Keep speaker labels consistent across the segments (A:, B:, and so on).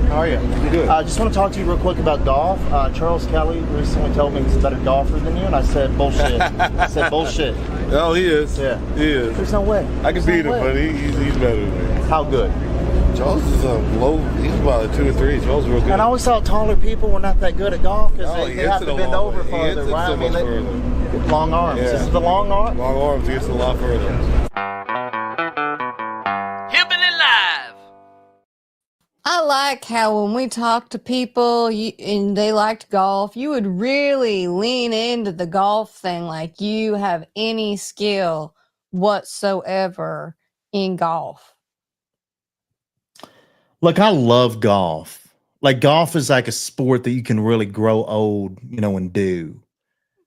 A: How are you?
B: Good.
A: I just want to talk to you real quick about golf. Charles Kelly recently told me he's a better golfer than you, and I said bullshit. I said bullshit.
B: Oh, he is.
A: Yeah.
B: He is.
A: There's no way.
B: I can beat him, but he's better than me.
A: How good?
B: Charles is low. He's about a 2 or 3. Charles is real good.
A: And I always thought taller people were not that good at golf because
B: No,
A: they
B: he
A: have
B: hits
A: to
B: it a
A: bend
B: long
A: over
B: way. He
A: farther,
B: hits it
A: right?
B: so
A: I mean,
B: much further.
A: long arms.
B: Yeah.
A: This is the long arm?
B: Long arms, he hits it a lot further.
C: Hillbilly Live.
D: I like how when we talk to people and they liked golf, you would really lean into the golf thing like you have any skill whatsoever in golf.
A: Look, I love golf. Like, golf is like a sport that you can really grow old, and do.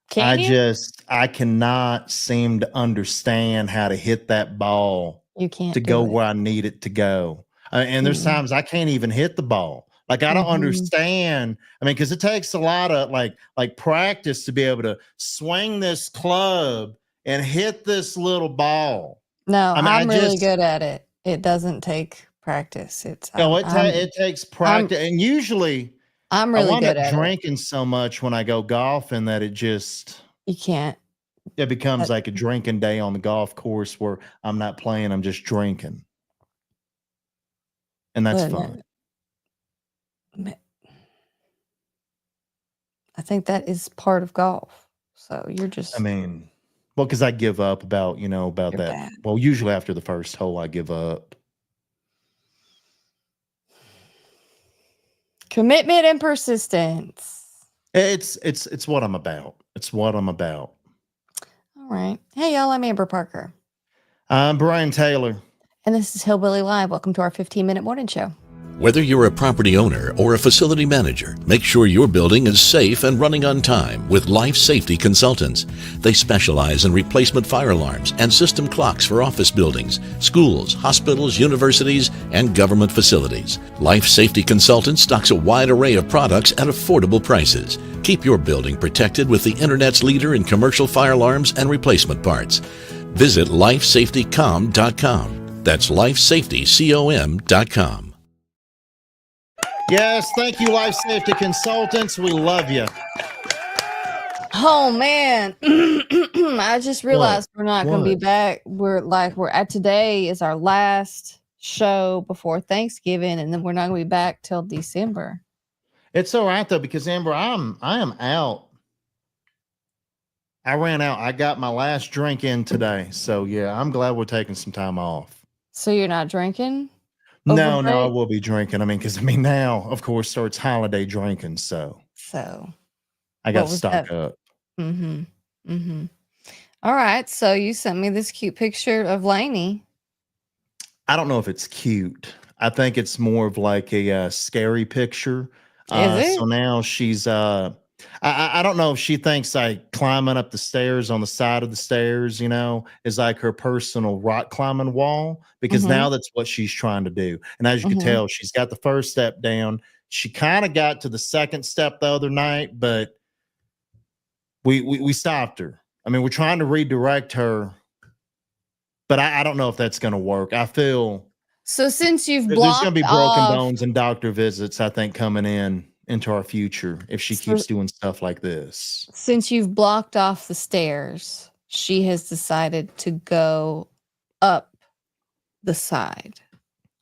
D: Can you?
A: I cannot seem to understand how to hit that ball
D: You can't
A: to go
D: do it.
A: where I need it to go. And there's times I can't even hit the ball. Like, I don't understand. I mean, because it takes a lot of like practice to be able to swing this club and hit this little ball.
D: No,
A: I mean,
D: I'm really good at it. It doesn't take practice.
A: It takes practice, and usually
D: I'm
A: I
D: really
A: wind
D: good
A: up
D: at it.
A: drinking so much when I go golfing that
D: You can't.
A: it becomes like a drinking day on the golf course where I'm not playing, I'm just drinking. And that's fun.
D: I think that is part of golf. So you're just.
A: I mean, well, because I give up about
D: You're
A: that.
D: bad.
A: Well, usually after the first hole, I give up.
D: Commitment and persistence.
A: It's what I'm about. It's what I'm about.
D: All right. Hey, y'all. I'm Amber Parker.
A: I'm Brian Taylor.
D: And this is Hillbilly Live. Welcome to our 15-minute morning show.
C: Whether you're a property owner or a facility manager, make sure your building is safe and running on time with Life Safety Consultants. They specialize in replacement fire alarms and system clocks for office buildings, schools, hospitals, universities, and government facilities. Life Safety Consultants stocks a wide array of products at affordable prices. Keep your building protected with the Internet's leader in commercial fire alarms and replacement parts. Visit lifesafetycom.com. That's lifesafetycom.com.
A: Yes, thank you, Life Safety Consultants. We love you.
D: Oh man, I just realized we're not going to be
A: What?
D: back. We're at today is our last show before Thanksgiving, and then we're not going to be back till December.
A: It's all right though, because Amber, I am out. I ran out. I got my last drink in today. So yeah, I'm glad we're taking some time off.
D: So you're not drinking?
A: No,
D: Over
A: I
D: break?
A: will be drinking. I mean, because now, of course, starts holiday drinking. So
D: So
A: I got
D: what
A: to
D: was
A: stock
D: that?
A: up.
D: All right. So you sent me this cute picture of Lainey.
A: I don't know if it's cute. I think it's more of like a scary picture.
D: Is it?
A: So now she's I don't know if she thinks like climbing up the stairs on the side of the stairs, is like her personal rock climbing wall, because now that's what she's trying to do. And as you can tell, she's got the first step down. She kind of got to the second step the other night, but we stopped her. I mean, we're trying to redirect her, but I don't know if that's going to work. I feel
D: So since you've
A: there's going to
D: blocked
A: be broken
D: off,
A: bones and doctor visits, I think, coming into our future if she keeps doing stuff like this.
D: since you've blocked off the stairs, she has decided to go up the side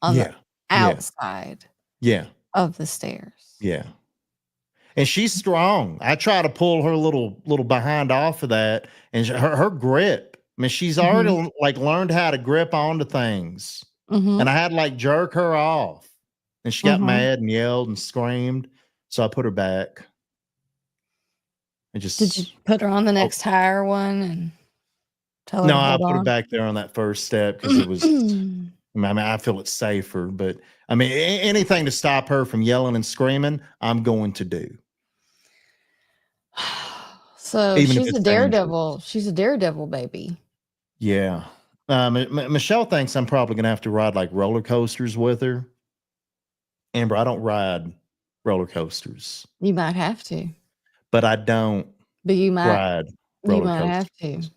D: on the outside
A: Yeah.
D: of the stairs.
A: Yeah. And she's strong. I try to pull her little behind off of that, and her grip. I mean, she's already like learned how to grip onto things. And I had to like jerk her off, and she got mad and yelled and screamed. So I put her back.
D: Did you put her on the next higher one and tell her?
A: No,
D: to
A: I
D: hold
A: put her
D: on?
A: back there on that first step because it was. I mean, I feel it's safer, but I mean, anything to stop her from yelling and screaming, I'm going to do.
D: So
A: Even if
D: she's a
A: it's
D: daredevil.
A: dangerous.
D: She's a daredevil baby.
A: Yeah. Michelle thinks I'm probably going to have to ride like roller coasters with her. Amber, I don't ride roller coasters,
D: You might have to,
A: but I don't
D: but you might
A: ride roller
D: have
A: coasters
D: to.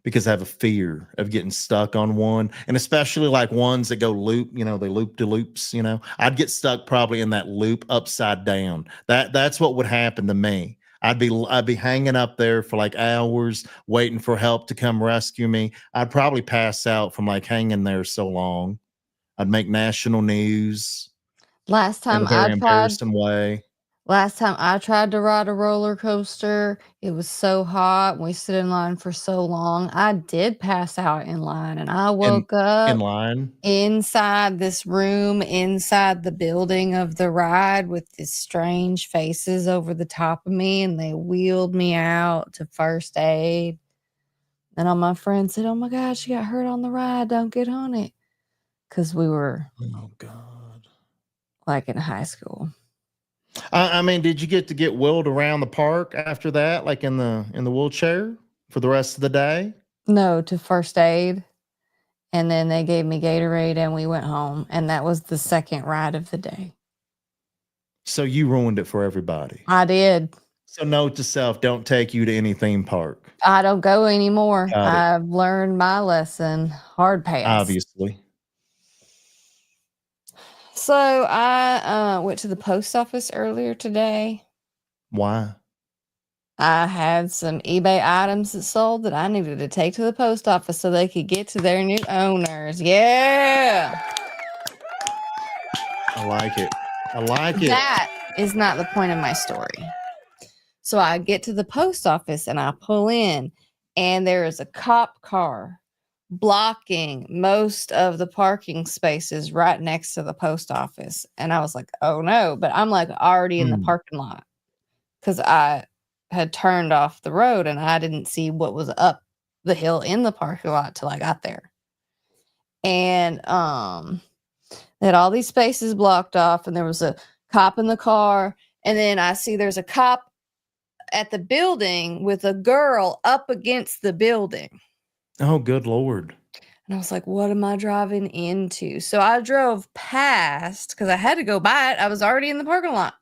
A: because I have a fear of getting stuck on one, and especially like ones that go loop, they loop to loops, I'd get stuck probably in that loop upside down. That's what would happen to me. I'd be hanging up there for like hours waiting for help to come rescue me. I'd probably pass out from like hanging there so long. I'd make national news
D: Last
A: in
D: time
A: a
D: I
A: very
D: tried
A: embarrassing way.
D: Last time I tried to ride a roller coaster, it was so hot. We stood in line for so long. I did pass out in line and I
A: In
D: woke
A: in
D: up
A: line.
D: inside this room, inside the building of the ride with these strange faces over the top of me, and they wheeled me out to first aid. And all my friends said, "Oh my God, she got hurt on the ride. Don't get on it." Because we were
A: Oh God.
D: like in high school.
A: I mean, did you get to get wheeled around the park after that, like in the wheelchair for the rest of the day?
D: No, to first aid. And then they gave me Gatorade and we went home. And that was the second ride of the day.
A: So you ruined it for everybody.
D: I did.
A: So note to self, don't take you to any theme park.
D: I don't go anymore.
A: Got it.
D: I've learned my lesson. Hard pass.
A: Obviously.
D: So I went to the post office earlier today.
A: Why?
D: I had some eBay items that sold that I needed to take to the post office so they could get to their new owners. Yeah.
A: I like it. I like it.
D: That is not the point of my story. So I get to the post office and I pull in, and there is a cop car blocking most of the parking spaces right next to the post office. And I was like, oh no. But I'm like already in the parking lot because I had turned off the road and I didn't see what was up the hill in the parking lot till I got there. And they had all these spaces blocked off, and there was a cop in the car. And then I see there's a cop at the building with a girl up against the building.
A: Oh, good Lord.
D: And I was like, what am I driving into? So I drove past because I had to go by it. I was already in the parking lot.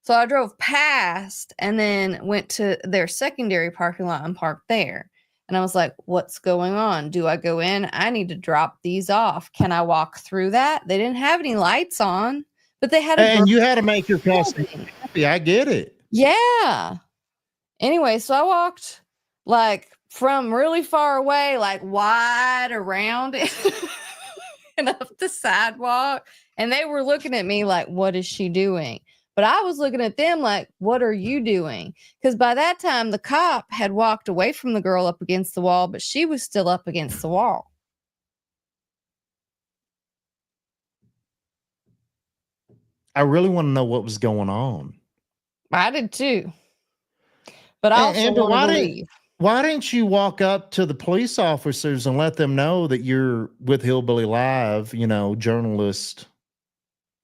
D: So I drove past and then went to their secondary parking lot and parked there. And I was like, what's going on? Do I go in? I need to drop these off. Can I walk through that? They didn't have any lights on, but they had a
A: And you had to make your customer
D: building.
A: happy. I get it.
D: Yeah. Anyway, so I walked like from really far away, like wide around it and up the sidewalk. And they were looking at me like, what is she doing? But I was looking at them like, what are you doing? Because by that time, the cop had walked away from the girl up against the wall, but she was still up against the wall.
A: I really want to know what was going on.
D: I did too. But I also
A: Amber,
D: wanted to leave.
A: why didn't you walk up to the police officers and let them know that you're with Hillbilly Live, journalist,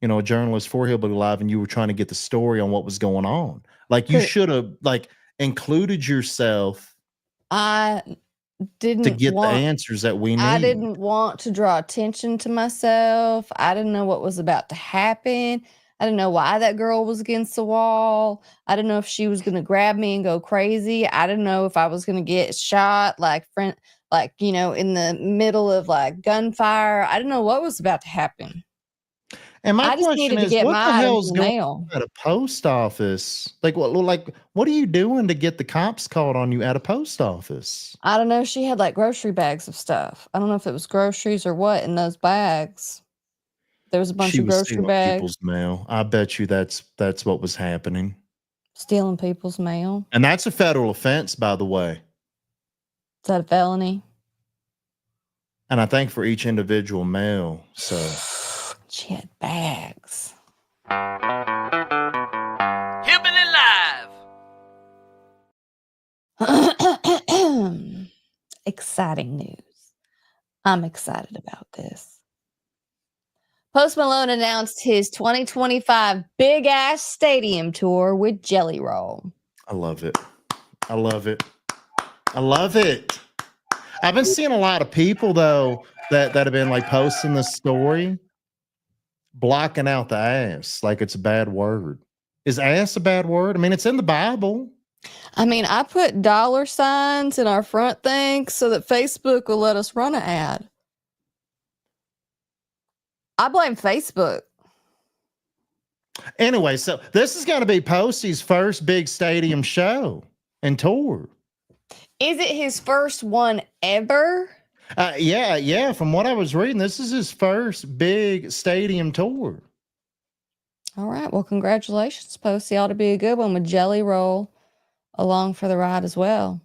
A: a journalist for Hillbilly Live, and you were trying to get the story on what was going on? Like you should have included yourself
D: I didn't
A: to get
D: want
A: the answers that we need.
D: I didn't want to draw attention to myself. I didn't know what was about to happen. I didn't know why that girl was against the wall. I didn't know if she was going to grab me and go crazy. I didn't know if I was going to get shot in the middle of like gunfire. I didn't know what was about to happen.
A: And my
D: I just
A: question
D: needed to
A: is,
D: get
A: what
D: my
A: the
D: items
A: hell's
D: in the
A: going
D: mail.
A: on at a post office? Like what are you doing to get the cops called on you at a post office?
D: I don't know. She had like grocery bags of stuff. I don't know if it was groceries or what in those bags. There was a bunch
A: She
D: of
A: was
D: grocery
A: stealing
D: bags.
A: people's mail. I bet you that's what was happening.
D: Stealing people's mail.
A: And that's a federal offense, by the way.
D: Is that a felony?
A: And I think for each individual mail. So
D: She had bags.
E: Hillbilly Live.
D: Exciting news. I'm excited about this. Post Malone announced his 2025 Big Ass Stadium Tour with Jelly Roll.
A: I love it. I love it. I love it. I've been seeing a lot of people though that have been like posting this story, blocking out the ass like it's a bad word. Is ass a bad word? I mean, it's in the Bible.
D: I mean, I put dollar signs in our front thing so that Facebook will let us run an ad. I blame Facebook.
A: Anyway, so this is going to be Postie's first big stadium show and tour.
D: Is it his first one ever?
A: Yeah. From what I was reading, this is his first big stadium tour.
D: All right. Well, congratulations, Posty. Ought to be a good one with Jelly Roll along for the ride as well.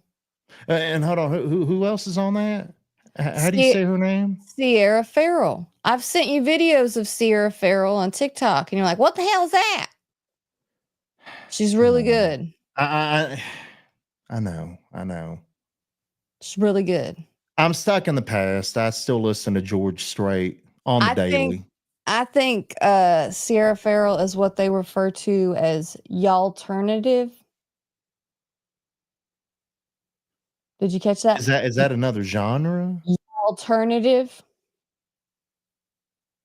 A: And hold on, who else is on that? How do you say her name?
D: Sierra Farrell. I've sent you videos of Sierra Farrell on TikTok, and you're like, "What the hell is that?" She's really good.
A: I know.
D: She's really good.
A: I'm stuck in the past. I still listen to George Strait on the daily.
D: I think Sierra Farrell is what they refer to as y'alternative. Did you catch that?
A: Is that another genre?
D: Alternative.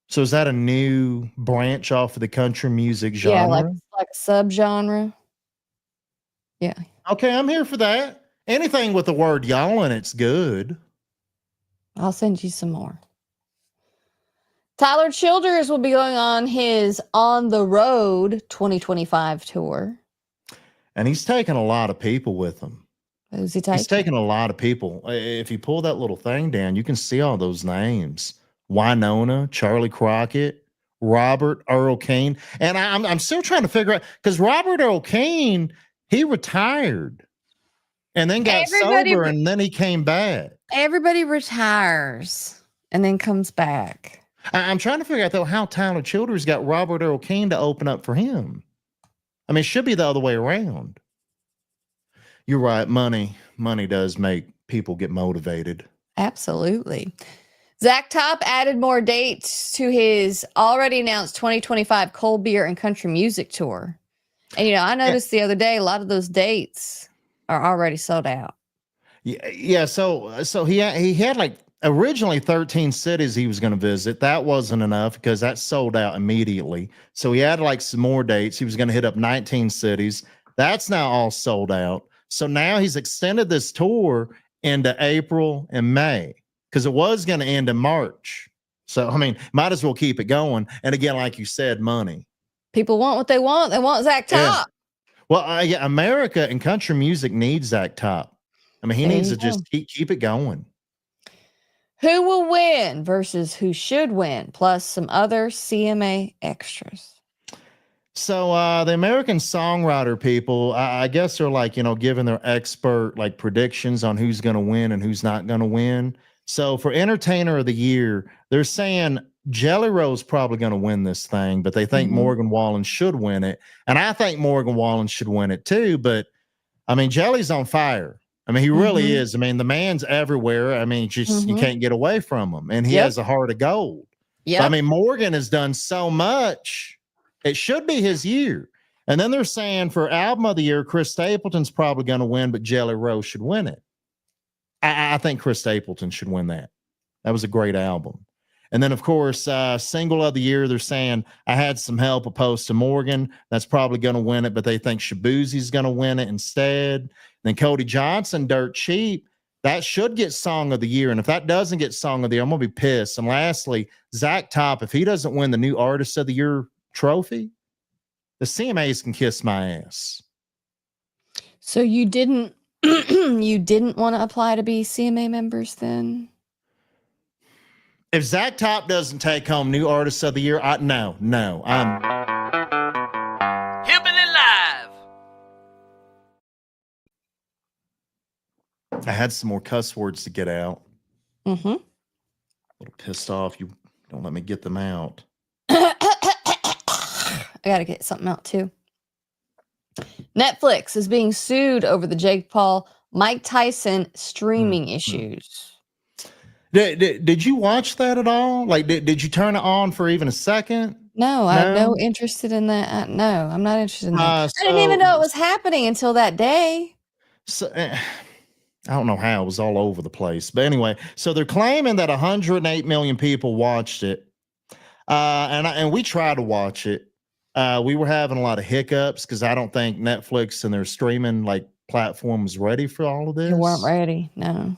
A: So is that a new branch off of the country music genre?
D: Yeah, like a subgenre. Yeah.
A: Okay, I'm here for that. Anything with the word y'all in it's good.
D: I'll send you some more. Tyler Childers will be going on his On the Road 2025 tour.
A: And he's taking a lot of people with him.
D: Who's he taking?
A: He's taking a lot of people. If you pull that little thing down, you can see all those names. Winona, Charlie Crockett, Robert Earl Kane. And I'm still trying to figure out, because Robert Earl Kane, he retired and then got sober and then he came back. Everybody
D: retires and then comes back.
A: I'm trying to figure out, though, how Tyler Childers got Robert Earl Kane to open up for him. I mean, it should be the other way around. You're right. Money does make people get motivated.
D: Absolutely. Zach Top added more dates to his already announced 2025 Cold Beer and Country Music Tour. And, I noticed the other day, a lot of those dates are already sold out.
A: Yeah. So he had like originally 13 cities he was going to visit. That wasn't enough because that sold out immediately. So he had like some more dates. He was going to hit up 19 cities. That's now all sold out. So now he's extended this tour into April and May because it was going to end in March. So, I mean, might as well keep it going. And again, like you said, money.
D: People want what they want. They want Zach Top.
A: Yeah. Well, America and country music needs Zach Top. I mean, he needs to just keep it going.
D: Who will win versus who should win, plus some other CMA extras.
A: So the American songwriter people, I guess they're like, giving their expert like predictions on who's going to win and who's not going to win. So for Entertainer of the Year, they're saying Jelly Roll's probably going to win this thing, but they think Morgan Wallen should win it. And I think Morgan Wallen should win it too. But I mean, Jelly's on fire. I mean, he really is. I mean, the man's everywhere. I mean, just you can't get away from him. And he has a heart of gold. Yeah. I mean, Morgan has done so much. It should be his year. And then they're saying for Album of the Year, Chris Stapleton's probably going to win, but Jelly Roll should win it. I think Chris Stapleton should win that. That was a great album. And then, of course, Single of the Year, they're saying I Had Some Help opposed to Morgan. That's probably going to win it, but they think Shabuzi's going to win it instead. Then Cody Johnson, Dirt Cheap. That should get Song of the Year. And if that doesn't get Song of the Year, I'm going to be pissed. And lastly, Zach Top, if he doesn't win the New Artist of the Year trophy, the CMAs can kiss my ass.
D: So you didn't want to apply to be CMA members then?
A: If Zach Top doesn't take home New Artist of the Year, no. I'm
E: Hillbilly Live.
A: I had some more cuss words to get out. A little pissed off. You don't let me get them out.
D: I got to get something out too. Netflix is being sued over the Jake Paul, Mike Tyson streaming issues.
A: Did you watch that at all? Like, did you turn it on for even a second?
D: No, I have no interest in that. No, I'm not interested in that. I didn't even know it was happening until that day.
A: So, I don't know how. It was all over the place. But anyway, so they're claiming that 108 million people watched it. And we tried to watch it. We were having a lot of hiccups because I don't think Netflix and their streaming like platform was ready for all of this.
D: You weren't ready. No.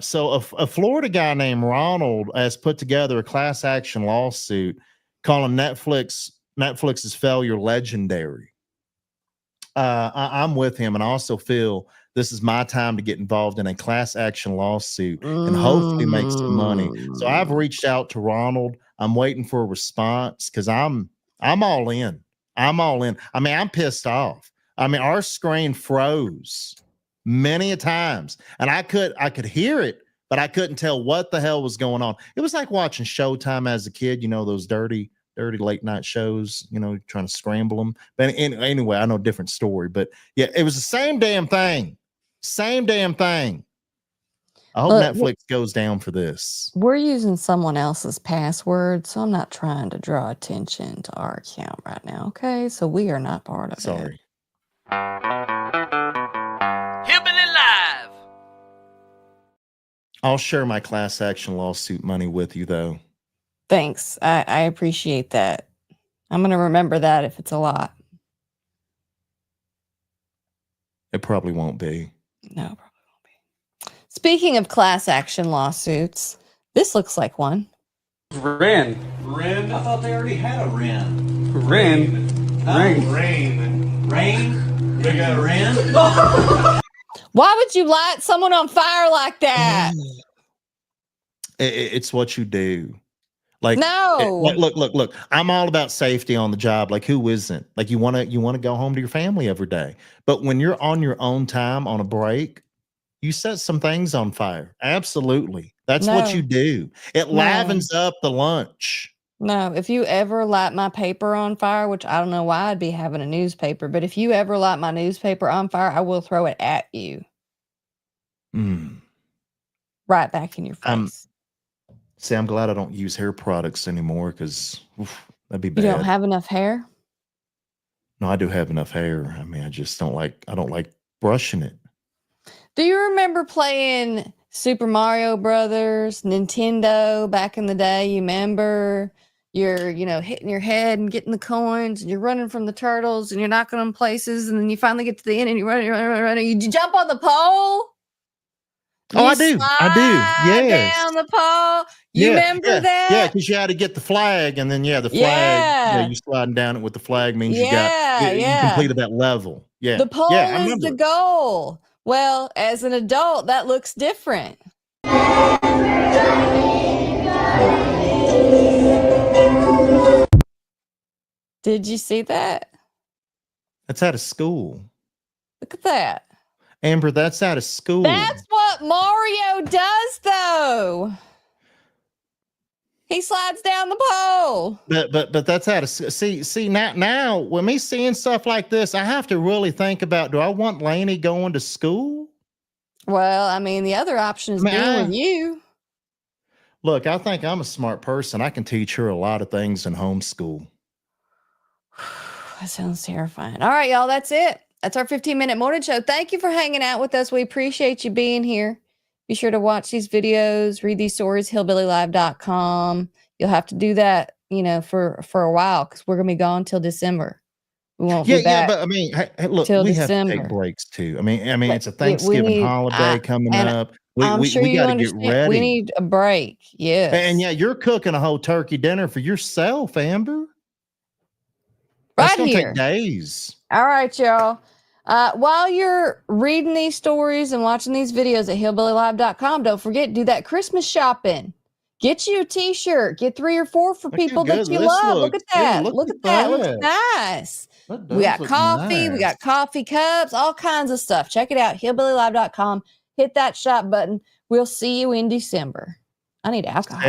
A: So a Florida guy named Ronald has put together a class action lawsuit calling Netflix's failure legendary. I'm with him, and I also feel this is my time to get involved in a class action lawsuit and hopefully make some money. So I've reached out to Ronald. I'm waiting for a response because I'm all in. I'm all in. I mean, I'm pissed off. I mean, our screen froze many a times, and I could hear it, but I couldn't tell what the hell was going on. It was like watching Showtime as a kid, those dirty late night shows, trying to scramble them. But anyway, I know a different story, but yeah, it was the same damn thing. Same damn thing. I hope Netflix goes down for this.
D: We're using someone else's password, so I'm not trying to draw attention to our account right now. Okay, so we are not part of it.
A: Sorry.
E: Hillbilly Live.
A: I'll share my class action lawsuit money with you, though.
D: Thanks. I appreciate that. I'm going to remember that if it's a lot.
A: It probably won't be.
D: No, probably won't be. Speaking of class action lawsuits, this looks like one.
F: Ren.
G: I thought they already had a Ren.
F: Ren.
G: Rain. They got a Ren.
D: Why would you light someone on fire like that?
A: It's what you do. Like,
D: no.
A: Look. I'm all about safety on the job. Like, who isn't? Like, you want to go home to your family every day. But when you're on your own time on a break, you set some things on fire. Absolutely. That's what you do. It livens up the lunch.
D: No, if you ever light my paper on fire, which I don't know why I'd be having a newspaper, but if you ever light my newspaper on fire, I will throw it at you. Right back in your face.
A: See, I'm glad I don't use hair products anymore because that'd be bad.
D: You don't have enough hair?
A: No, I do have enough hair. I mean, I don't like brushing it.
D: Do you remember playing Super Mario Brothers, Nintendo back in the day? You remember you're, hitting your head and getting the coins and you're running from the turtles and you're knocking them places and then you finally get to the end and you run. You jump on the pole?
A: I do. Yes.
D: Down the pole. You remember that?
A: Yeah, because you had to get the flag, and then the flag. Yeah, you sliding down it with the flag means you completed that level. Yeah,
D: the pole is the goal. Well, as an adult, that looks different. Did you see that?
A: That's out of school.
D: Look at that.
A: Amber, that's out of school.
D: That's what Mario does, though. He slides down the pole.
A: But that's out of see now when me seeing stuff like this, I have to really think about, do I want Lainey going to school?
D: Well, I mean, the other option is being with you.
A: Look, I think I'm a smart person. I can teach her a lot of things in homeschool.
D: That sounds terrifying. All right, y'all, that's it. That's our 15-minute morning show. Thank you for hanging out with us. We appreciate you being here. Be sure to watch these videos, read these stories, hillbillylive.com. You'll have to do that, for a while because we're going to be gone till December. We won't be back.
A: Yeah, but I mean, hey, look, we have to take breaks too. I mean, it's a Thanksgiving holiday coming up. We got to get ready.
D: We need a break. Yes.
A: And you're cooking a whole turkey dinner for yourself, Amber. That's going to take days.
D: All right, y'all. While you're reading these stories and watching these videos at hillbillylive.com, don't forget, do that Christmas shopping. Get you a t-shirt. Get 3 or 4 for people that you love. Look at that. Look at that. Looks nice. We got coffee. We got coffee cups, all kinds of stuff. Check it out. hillbillylive.com. Hit that shop button. We'll see you in December. I need alcohol.